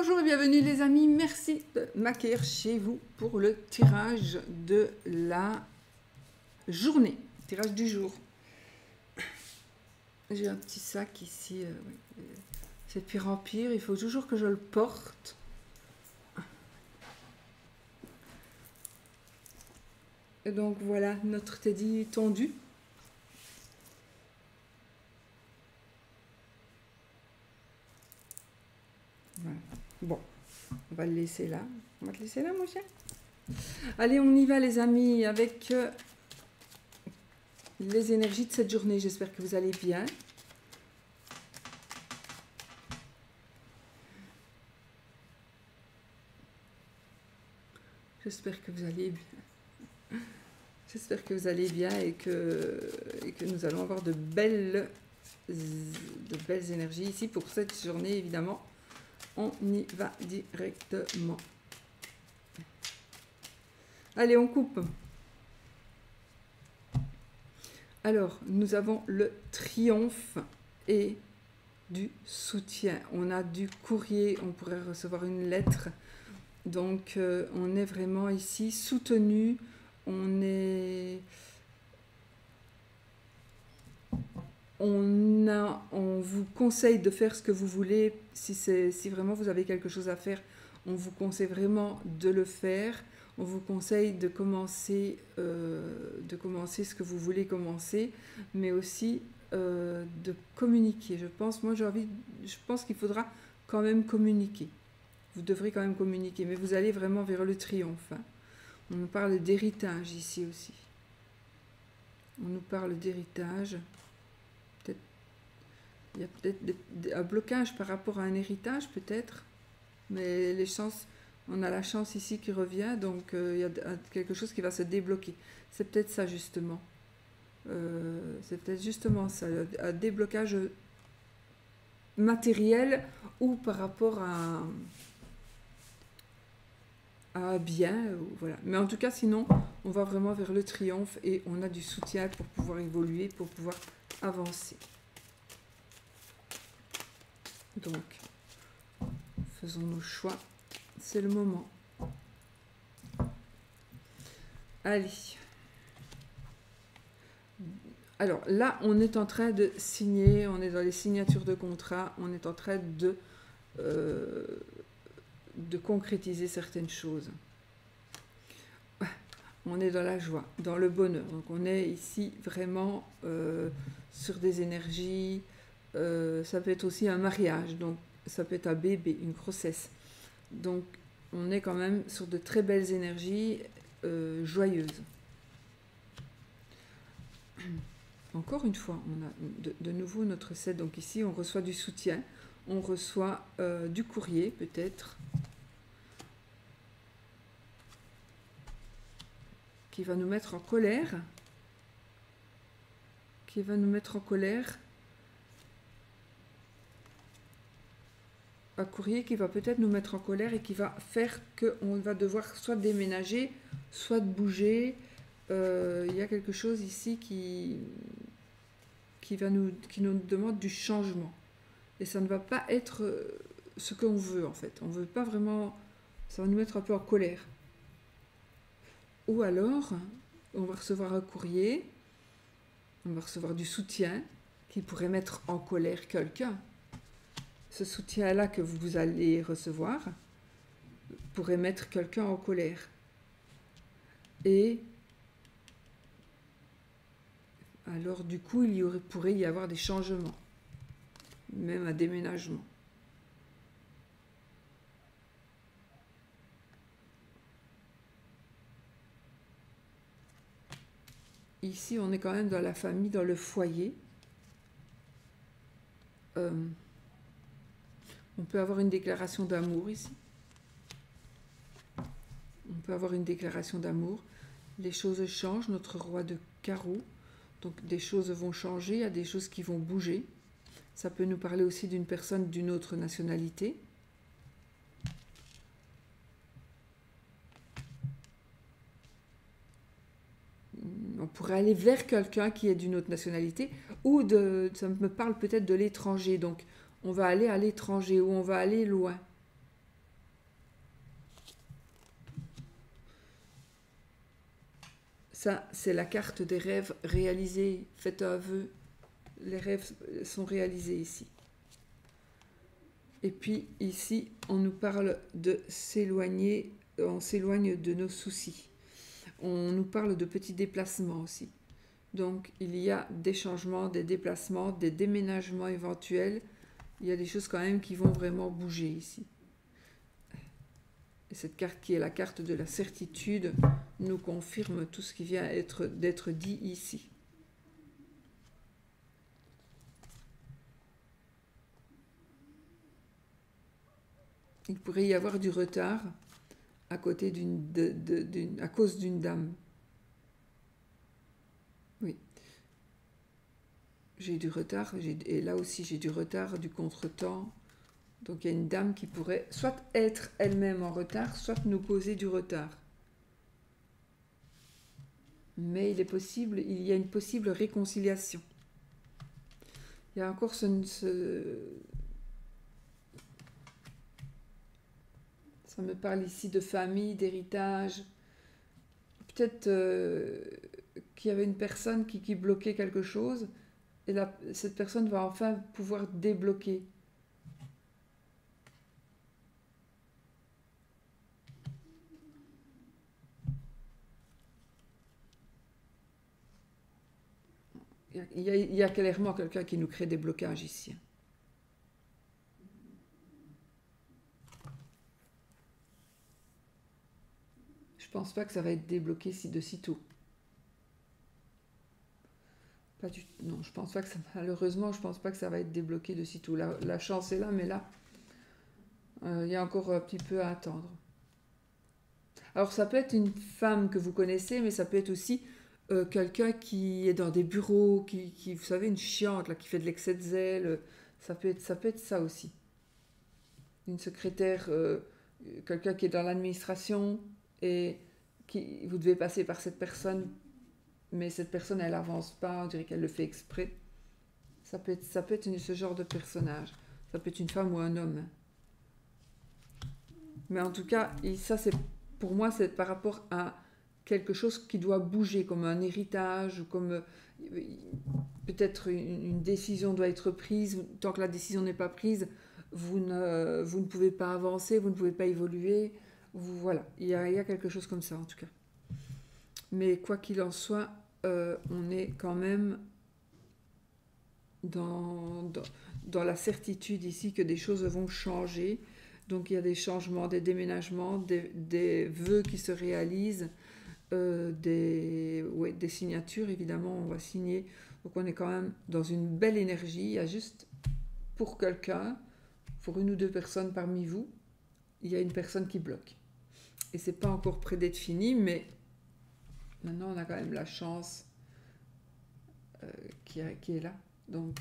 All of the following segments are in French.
Bonjour et bienvenue les amis, merci de m'accueillir chez vous pour le tirage de la journée, tirage du jour. J'ai un petit sac ici, oui. C'est de pire en pire, il faut toujours que je le porte. Et donc voilà notre Teddy tendu. Voilà. Bon, on va le laisser là. On va te laisser là, mon chien. Allez, on y va, les amis, avec les énergies de cette journée. J'espère que vous allez bien. J'espère que vous allez bien. J'espère que vous allez bien et que nous allons avoir de belles énergies ici pour cette journée, évidemment. On y va directement. Allez, on coupe. Alors, nous avons le triomphe et du soutien. On a du courrier, on pourrait recevoir une lettre. Donc, on est vraiment ici soutenu. On vous conseille de faire ce que vous voulez. Si vraiment vous avez quelque chose à faire, on vous conseille vraiment de le faire. On vous conseille de commencer ce que vous voulez commencer, mais aussi de communiquer. Je pense qu'il faudra quand même communiquer. Vous devrez quand même communiquer, mais vous allez vraiment vers le triomphe. Hein. On nous parle d'héritage ici aussi. On nous parle d'héritage. Il y a peut-être un blocage par rapport à un héritage, peut-être. Mais les chances, on a la chance ici qui revient, donc il y a quelque chose qui va se débloquer. C'est peut-être ça, justement. C'est peut-être justement ça, un déblocage matériel ou par rapport à un bien. Voilà. Mais en tout cas, sinon, on va vraiment vers le triomphe et on a du soutien pour pouvoir évoluer, pour pouvoir avancer. Donc, faisons nos choix. C'est le moment. Allez. Alors là, on est en train de signer, on est dans les signatures de contrat, on est en train de concrétiser certaines choses. On est dans la joie, dans le bonheur. Donc on est ici vraiment sur des énergies. Ça peut être aussi un mariage, donc ça peut être un bébé, une grossesse. Donc on est quand même sur de très belles énergies joyeuses. Encore une fois, on a de nouveau notre 7. Donc ici, on reçoit du soutien, on reçoit du courrier peut-être, qui va nous mettre en colère, un courrier qui va peut-être nous mettre en colère et qui va faire qu'on va devoir soit déménager, soit bouger. Il y a quelque chose ici qui nous demande du changement. Et ça ne va pas être ce qu'on veut, en fait. On ne veut pas vraiment... Ça va nous mettre un peu en colère. Ou alors, on va recevoir un courrier, on va recevoir du soutien qui pourrait mettre en colère quelqu'un. Ce soutien-là que vous allez recevoir pourrait mettre quelqu'un en colère. Et alors, du coup, pourrait y avoir des changements, même un déménagement. Ici, on est quand même dans la famille, dans le foyer. On peut avoir une déclaration d'amour ici. On peut avoir une déclaration d'amour. Les choses changent, notre roi de carreau. Donc des choses vont changer, il y a des choses qui vont bouger. Ça peut nous parler aussi d'une personne d'une autre nationalité. On pourrait aller vers quelqu'un qui est d'une autre nationalité, ou ça me parle peut-être de l'étranger, donc on va aller à l'étranger, ou on va aller loin. Ça, c'est la carte des rêves réalisés. Faites un vœu. Les rêves sont réalisés ici. Et puis ici, on nous parle de s'éloigner, on s'éloigne de nos soucis. On nous parle de petits déplacements aussi. Donc il y a des changements, des déplacements, des déménagements éventuels. Il y a des choses quand même qui vont vraiment bouger ici. Et cette carte qui est la carte de la certitude nous confirme tout ce qui vient d'être dit ici. Il pourrait y avoir du retard à côté à cause d'une dame. Oui. J'ai du retard, et là aussi j'ai du retard, du contretemps. Donc il y a une dame qui pourrait soit être elle-même en retard, soit nous causer du retard. Mais il y a une possible réconciliation. Il y a encore ça me parle ici de famille, d'héritage. Peut-être qu'il y avait une personne qui bloquait quelque chose, et là, cette personne va enfin pouvoir débloquer. Il y a clairement quelqu'un qui nous crée des blocages ici. Je pense pas que ça va être débloqué de sitôt. Non, je pense pas que malheureusement, je pense pas que ça va être débloqué de sitôt. La chance est là, mais là, il y a encore un petit peu à attendre. Alors ça peut être une femme que vous connaissez, mais ça peut être aussi quelqu'un qui est dans des bureaux, qui, vous savez, une chiante, là, qui fait de l'excès de zèle. Ça peut être ça aussi. Une secrétaire, quelqu'un qui est dans l'administration, et vous devez passer par cette personne, mais cette personne, elle avance pas, on dirait qu'elle le fait exprès. Ça peut être ce genre de personnage. Ça peut être une femme ou un homme. Mais en tout cas, ça, pour moi, c'est par rapport à quelque chose qui doit bouger, comme un héritage, ou comme peut-être une décision doit être prise. Tant que la décision n'est pas prise, vous ne pouvez pas avancer, vous ne pouvez pas évoluer. Voilà, il y a quelque chose comme ça en tout cas. Mais quoi qu'il en soit, on est quand même dans la certitude ici que des choses vont changer. Donc il y a des changements, des déménagements, des vœux qui se réalisent, des signatures, évidemment, on va signer. Donc on est quand même dans une belle énergie. Il y a juste pour quelqu'un, pour une ou deux personnes parmi vous, il y a une personne qui bloque. Et c'est pas encore près d'être fini, mais maintenant on a quand même la chance qui est là. Donc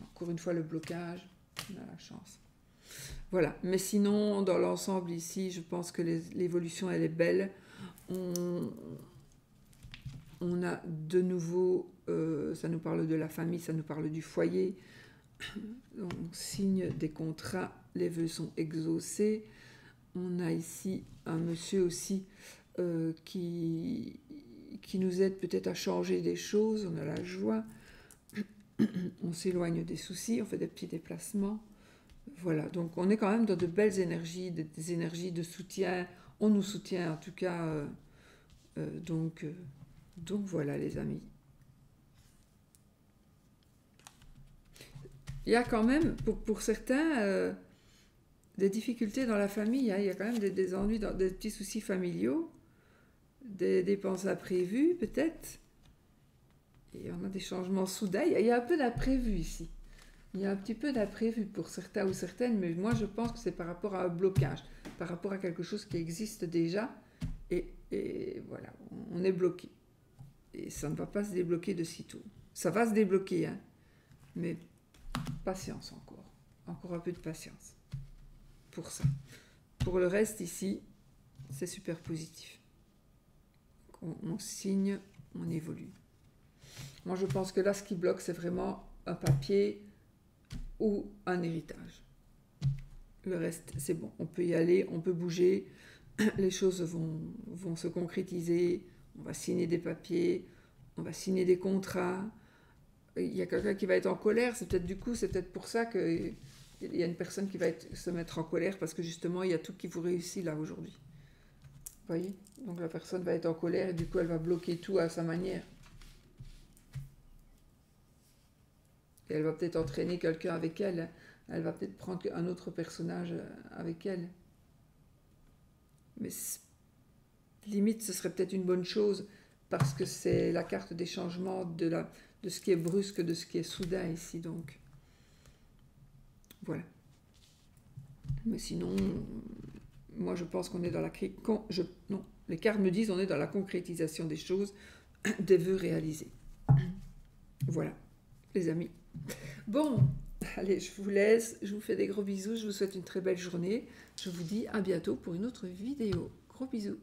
encore une fois le blocage, on a la chance. Voilà, mais sinon dans l'ensemble ici, je pense que l'évolution elle est belle. On a de nouveau, ça nous parle de la famille, ça nous parle du foyer. On signe des contrats, les vœux sont exaucés. On a ici un monsieur aussi qui nous aide peut-être à changer des choses. On a la joie. On s'éloigne des soucis, on fait des petits déplacements. Voilà, donc on est quand même dans de belles énergies, des énergies de soutien. On nous soutient en tout cas. Donc voilà les amis. Il y a quand même, pour certains, des difficultés dans la famille. Hein. Il y a quand même des ennuis, des petits soucis familiaux, des dépenses imprévues peut-être. Et on a des changements soudains. Il y a un peu d'imprévu ici. Il y a un petit peu d'imprévu pour certains ou certaines, mais moi je pense que c'est par rapport à un blocage, par rapport à quelque chose qui existe déjà. Et voilà, on est bloqué. Et ça ne va pas se débloquer de sitôt. Ça va se débloquer, hein, mais patience encore. Encore un peu de patience pour ça. Pour le reste ici, c'est super positif. On signe, on évolue. Moi je pense que là ce qui bloque c'est vraiment un papier ou un héritage. Le reste c'est bon, on peut y aller, on peut bouger, les choses vont se concrétiser, on va signer des papiers, on va signer des contrats. Il y a quelqu'un qui va être en colère, c'est peut-être pour ça qu'il y a une personne qui va se mettre en colère, parce que justement, il y a tout qui vous réussit là aujourd'hui. Vous voyez? Donc la personne va être en colère et du coup, elle va bloquer tout à sa manière. Et elle va peut-être entraîner quelqu'un avec elle. Elle va peut-être prendre un autre personnage avec elle. Mais limite, ce serait peut-être une bonne chose, parce que c'est la carte des changements de ce qui est brusque, de ce qui est soudain ici. Donc, voilà. Mais sinon, moi je pense qu'on est dans la... Non, les cartes me disent on est dans la concrétisation des choses, des vœux réalisés. Voilà, les amis. Bon, allez, je vous laisse, je vous fais des gros bisous, je vous souhaite une très belle journée. Je vous dis à bientôt pour une autre vidéo. Gros bisous.